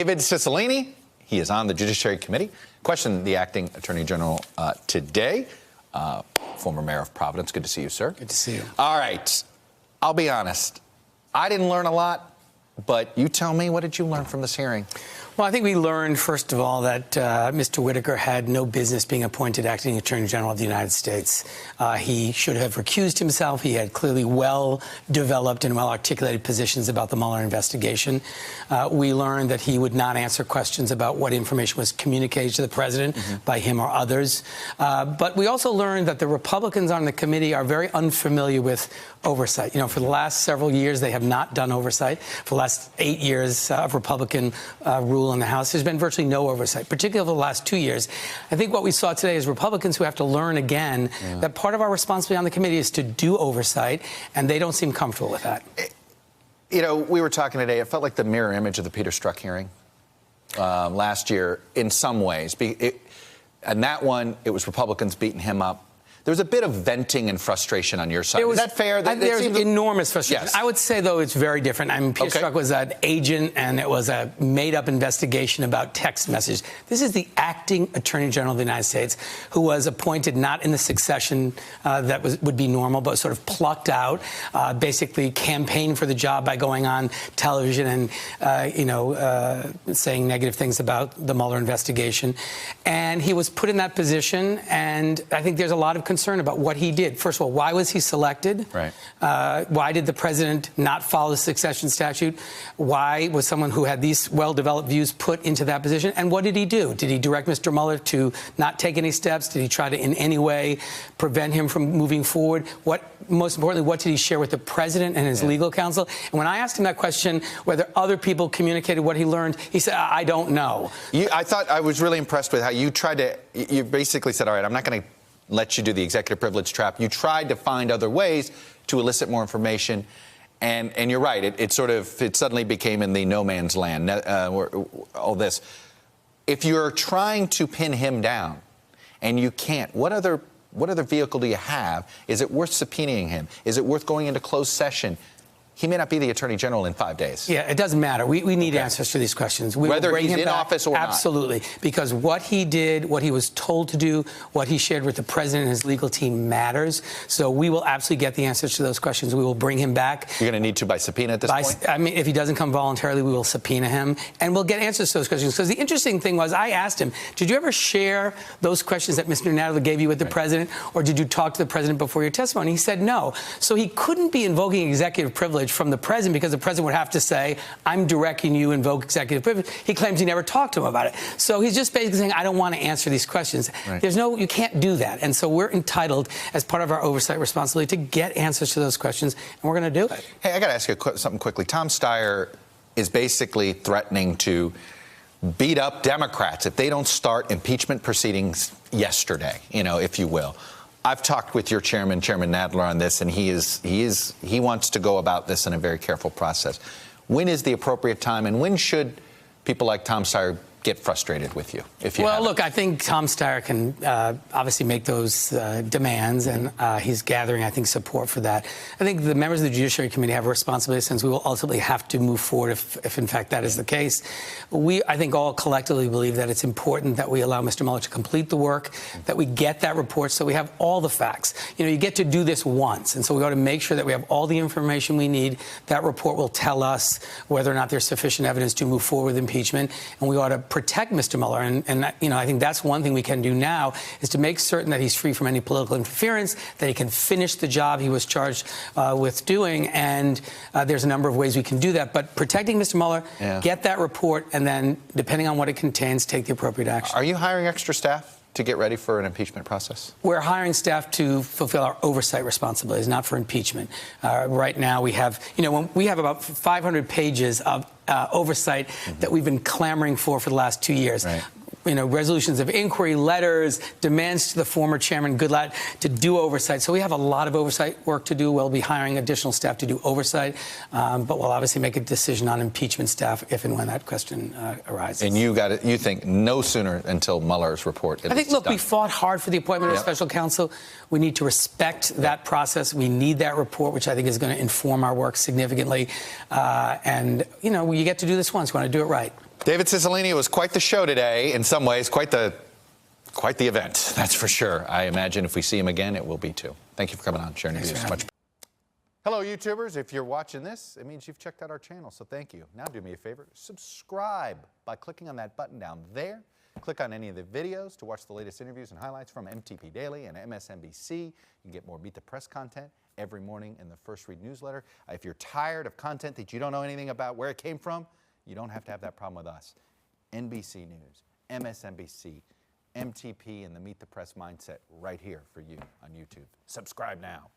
David Cicilline, he is on the Judiciary Committee, questioned the acting Attorney General today. Former Mayor of Providence. Good to see you, sir. Good to see you. All right. I'll be honest. I didn't learn a lot, but you tell me, what did you learn from this hearing? Well, I think we learned, first of all, that Mr. Whitaker had no business being appointed acting Attorney General of the United States. He should have recused himself. He had clearly well-developed and well-articulated positions about the Mueller investigation. We learned that he would not answer questions about what information was communicated to the president by him or others. But we also learned that the Republicans on the committee are very unfamiliar with oversight. You know, for the last several years, they have not done oversight. For the last 8 years of Republican rule in the House, there's been virtually no oversight, particularly over the last 2 years. I think what we saw today is Republicans who have to learn again that part of our responsibility on the committee is to do oversight, and they don't seem comfortable with that. You know, we were talking today, it felt like the mirror image of the Peter Strzok hearing last year in some ways. And that one, it was Republicans beating him up. There was a bit of venting and frustration on your side. Is that fair? There's enormous frustration. Yes. I would say, though, it's very different. I mean, Peter Strzok was an agent, and it was a made-up investigation about text messages. This is the acting Attorney General of the United States, who was appointed not in the succession that would be normal, but sort of plucked out, basically campaigned for the job by going on television and, saying negative things about the Mueller investigation. And he was put in that position, and I think there's a lot of concern about what he did. First of all, why was he selected? Right. Why did the president not follow the succession statute? Why was someone who had these well-developed views put into that position? And what did he do? Did he direct Mr. Mueller to not take any steps? Did he try to in any way prevent him from moving forward? Most importantly, what did he share with the president and his legal counsel? And when I asked him that question, whether other people communicated what he learned, he said, I don't know. I thought I was really impressed with how you tried to, you basically said, all right, I'm not going to let you do the executive privilege trap. You tried to find other ways to elicit more information, and you're right. It suddenly became in the no man's land. All this. If you're trying to pin him down, and you can't, what other vehicle do you have? Is it worth subpoenaing him? Is it worth going into closed session? He may not be the Attorney General in 5 days. Yeah, it doesn't matter. We need answers to these questions. Whether he's in office or not. Absolutely. Because what he did, what he was told to do, what he shared with the president and his legal team matters. So we will absolutely get the answers to those questions. We will bring him back. You're going to need to by subpoena at this point? I mean, if he doesn't come voluntarily, we will subpoena him. And we'll get answers to those questions. Because the interesting thing was, I asked him, did you ever share those questions that Mr. Nadler gave you with the president? Or did you talk to the president before your testimony? He said no. So he couldn't be invoking executive privilege from the president, because the president would have to say, I'm directing you, invoke executive privilege. He claims he never talked to him about it. So he's just basically saying, I don't want to answer these questions. Right. You can't do that. And so we're entitled, as part of our oversight responsibility, to get answers to those questions, and we're going to do it. Hey, I got to ask you something quickly. Tom Steyer is basically threatening to beat up Democrats if they don't start impeachment proceedings yesterday, if you will. I've talked with your chairman, Chairman Nadler, on this, and he wants to go about this in a very careful process. When is the appropriate time, and when should people like Tom Steyer get frustrated with you? Well, look, I think Tom Steyer can obviously make those demands, and he's gathering, I think, support for that. I think the members of the Judiciary Committee have a responsibility, since we will ultimately have to move forward if in fact, that is the case. We, I think, all collectively believe that it's important that we allow Mr. Mueller to complete the work, that we get that report so we have all the facts. You get to do this once, and so we ought to make sure that we have all the information we need. That report will tell us whether or not there's sufficient evidence to move forward with impeachment, and we ought to protect Mr. Mueller. And I think that's one thing we can do now, is to make certain that he's free from any political interference, that he can finish the job he was charged with doing. And there's a number of ways we can do that. But protecting Mr. Mueller, get that report, and then, depending on what it contains, take the appropriate action. Are you hiring extra staff to get ready for an impeachment process? We're hiring staff to fulfill our oversight responsibilities, not for impeachment. Right now, we have, we have about 500 pages of oversight that we've been clamoring for the last 2 years. Right. Resolutions of inquiry, letters, demands to the former chairman Goodlatte to do oversight. So we have a lot of oversight work to do. We'll be hiring additional staff to do oversight, but we'll obviously make a decision on impeachment staff if and when that question arises. And you think no sooner until Mueller's report? I think, look, we fought hard for the appointment of a special counsel. We need to respect that process. We need that report, which I think is going to inform our work significantly. And, you get to do this once. We want to do it right. David Cicilline, it was quite the show today. In some ways, quite the event. That's for sure. I imagine if we see him again, it will be too. Thank you for coming on, sharing your views. Much. Hello, YouTubers. If you're watching this, it means you've checked out our channel, so thank you. Now do me a favor, subscribe by clicking on that button down there. Click on any of the videos to watch the latest interviews and highlights from MTP Daily and MSNBC. You can get more Meet the Press content every morning in the First Read newsletter. If you're tired of content that you don't know anything about where it came from, you don't have to have that problem with us. NBC News, MSNBC, MTP, and the Meet the Press mindset right here for you on YouTube. Subscribe now.